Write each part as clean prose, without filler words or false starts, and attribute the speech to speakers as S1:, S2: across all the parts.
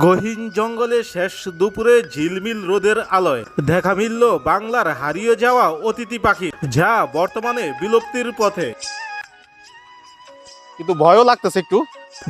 S1: গহীন জঙ্গলে শেষ দুপুরে ঝিলমিল রোদের আলোয় দেখা মিলল বাংলার হারিয়ে যাওয়া অতিথি পাখি, যা বর্তমানে বিলুপ্তির পথে।
S2: কিন্তু ভয়ও লাগতেছে একটু।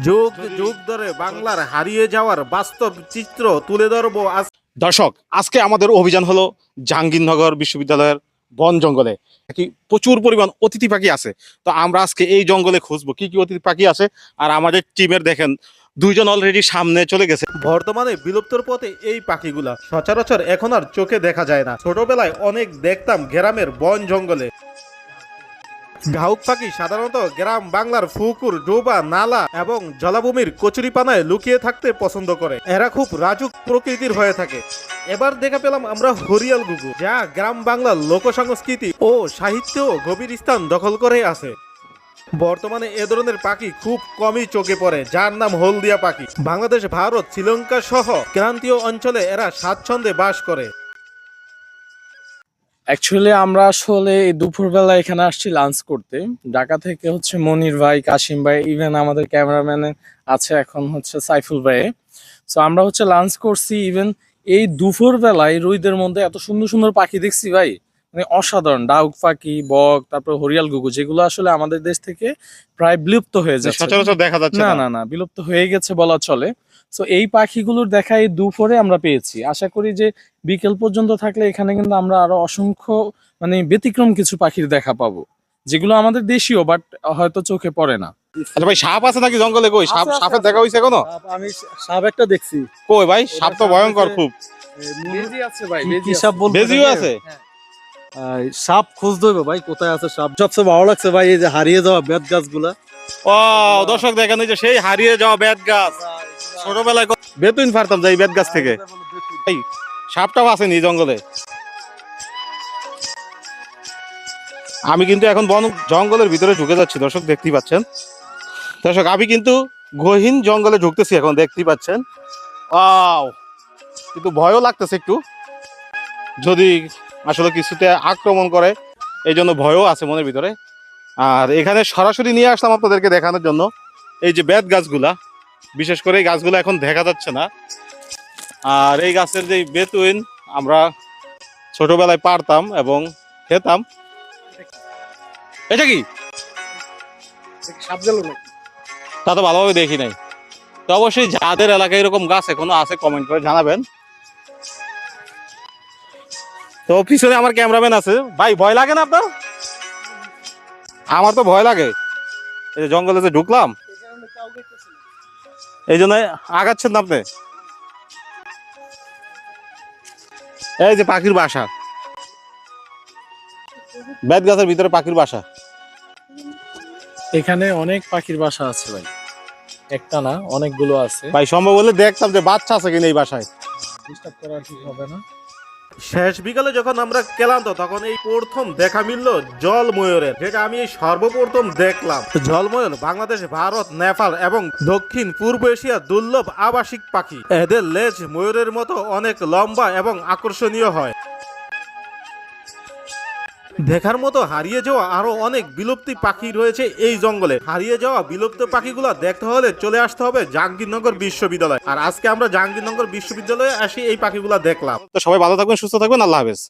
S1: যুগ যুগ ধরে বাংলার হারিয়ে যাওয়ার বাস্তব চিত্র তুলে ধরবো আজ।
S2: দর্শক, আজকে আমাদের অভিযান হলো জাহাঙ্গীরনগর বিশ্ববিদ্যালয়ের বন জঙ্গলে। কি প্রচুর পরিমাণ অতিথি পাখি আছে। তো আমরা আজকে এই জঙ্গলে খুঁজবো কি কি অতিথি পাখি আছে। আর আমাদের টিমের দেখেন দুইজন অলরেডি সামনে চলে গেছে।
S1: বর্তমানে বিলুপ্তর পথে এই পাখিগুলা সচরাচর এখন আর চোখে দেখা যায় না। ছোটবেলায় অনেক দেখতাম গ্রামের বন জঙ্গলে। ঘাউক পাখি সাধারণত গ্রাম বাংলার পুকুর, ডোবা, নালা এবং জলাভূমির কচুরিপানায় লুকিয়ে থাকতে পছন্দ করে। এরা খুব রাজুক প্রকৃতির হয়ে থাকে। এবার দেখা পেলাম আমরা হরিয়াল ঘুঘু, যা গ্রাম বাংলার লোক সংস্কৃতি ও সাহিত্য গভীর স্থান দখল করে আছে। বর্তমানে এ ধরনের পাখি খুব কমই চোখে পড়ে, যার নাম হলদিয়া পাখি। বাংলাদেশ, ভারত, শ্রীলঙ্কা সহ ক্রান্তীয় অঞ্চলে এরা স্বাচ্ছন্দ্যে বাস করে।
S3: অ্যাকচুয়ালি আমরা আসলে এই দুপুরবেলা এখানে আসছি লাঞ্চ করতে। ঢাকা থেকে হচ্ছে মনির ভাই, কাশিম ভাই, ইভেন আমাদের ক্যামেরাম্যান আছে এখন হচ্ছে সাইফুল ভাই। সো আমরা হচ্ছে লাঞ্চ করছি। ইভেন এই দুপুরবেলায় রোদের মধ্যে এত সুন্দর সুন্দর পাখি দেখছি ভাই, মানে অসাধারণ। ডাউক পাখি, বক, তারপর হরিয়াল ঘুঘু, যেগুলো আসলে আমাদের দেশ থেকে প্রায় বিলুপ্ত হয়ে যাচ্ছে।
S2: সচরাচর দেখা যাচ্ছে
S3: না না না, বিলুপ্ত হয়ে গেছে বলা চলে। সো এই পাখিগুলোর দেখা এই দুপুরে আমরা পেয়েছি। আশা করি যে বিকেল পর্যন্ত থাকলে এখানে কিন্তু আমরা আরো অসংখ্য মানে ব্যতিক্রম কিছু পাখির দেখা পাবো, যেগুলো আমাদের দেশীয় বাট হয়তো চোখে পড়ে না।
S2: আচ্ছা ভাই, সাপ আছে নাকি জঙ্গলে? কই সাপ? সাপের দেখা হইছে এখনো?
S4: আমি সাপ একটা দেখছি।
S2: কই ভাই, সাপ তো ভয়ঙ্কর খুব।
S3: বেজি আছে ভাই,
S4: কি সাপ বলবো?
S2: বেজিও আছে?
S4: সাপ খুঁজতে হবে ভাই, কোথায় আছে সাপ। সবচেয়ে ভালো লাগছে ভাই এই যে হারিয়ে যাওয়া বেত গাছগুলা।
S2: ও দর্শক দেখেন, এই যে সেই হারিয়ে যাওয়া বেত গাছ। ছোটবেলায় বেতুইন পারতাম যাই বেত গাছ থেকে। এই সাপটাও আসেনি জঙ্গলে। আমি কিন্তু এখন বন জঙ্গলের ভিতরে ঢুকে যাচ্ছি, দর্শক দেখতেই পাচ্ছেন। দর্শক, আমি কিন্তু গহীন জঙ্গলে ঢুকতেছি এখন, দেখতেই পাচ্ছেন। ওয়াও, কিন্তু ভয়ও লাগতেছে একটু, যদি আসলে কিছুতে আক্রমণ করে, এই জন্য ভয়ও আছে মনের ভিতরে। আর এখানে সরাসরি নিয়ে আসলাম আপনাদেরকে দেখানোর জন্য এই যে বেত গাছগুলা। বিশেষ করে এই গাছগুলো এখন দেখা যাচ্ছে না। আর এই গাছের যে বেতুইন আমরা ছোটবেলায় পারতাম এবং খেতাম। এটা কি
S4: সাপ গেল না?
S2: তা তো ভালোভাবে দেখি নাই। তো অবশ্যই যাদের এলাকায় এরকম গাছ এখনো আছে কমেন্ট করে জানাবেন। তো পিছনে আমার ক্যামেরাম্যান আছে। ভাই ভয় লাগে না আপনার? আমার তো ভয় লাগে। এই যে জঙ্গলে যে ঢুকলাম, এই জন্য আগাচ্ছেন না আপনি। এই যে পাখির বাসা, বেত গাছের ভিতরে পাখির বাসা।
S3: এখানে অনেক পাখির বাসা আছে ভাই, একটা না অনেকগুলো আছে
S2: ভাই সম্ভব হলে দেখতাম যে বাচ্চা আছে কিনা এই বাসায়।
S3: ডিস্টার্ব করা ঠিক হবে না।
S1: শেষ বিকালে যখন আমরা ক্লান্ত, তখন এই প্রথম দেখা মিলল জল ময়ূরের, যেটা আমি সর্বপ্রথম দেখলাম। জল ময়ূর বাংলাদেশ, ভারত, নেপাল এবং দক্ষিণ পূর্ব এশিয়ার দুর্লভ আবাসিক পাখি। এদের লেজ ময়ূরের মতো অনেক লম্বা এবং আকর্ষণীয় হয়। দেখার মতো হারিয়ে যাওয়া আরো অনেক বিলুপ্তি পাখি রয়েছে এই জঙ্গলে। হারিয়ে যাওয়া বিলুপ্ত পাখিগুলো দেখতে হলে চলে আসতে হবে জাহাঙ্গীরনগর বিশ্ববিদ্যালয়। আর আজকে আমরা জাহাঙ্গীরনগর বিশ্ববিদ্যালয়ে আসি এই পাখিগুলো দেখলাম।
S2: তো সবাই ভালো থাকবেন, সুস্থ থাকবেন, আল্লাহ হাফেজ।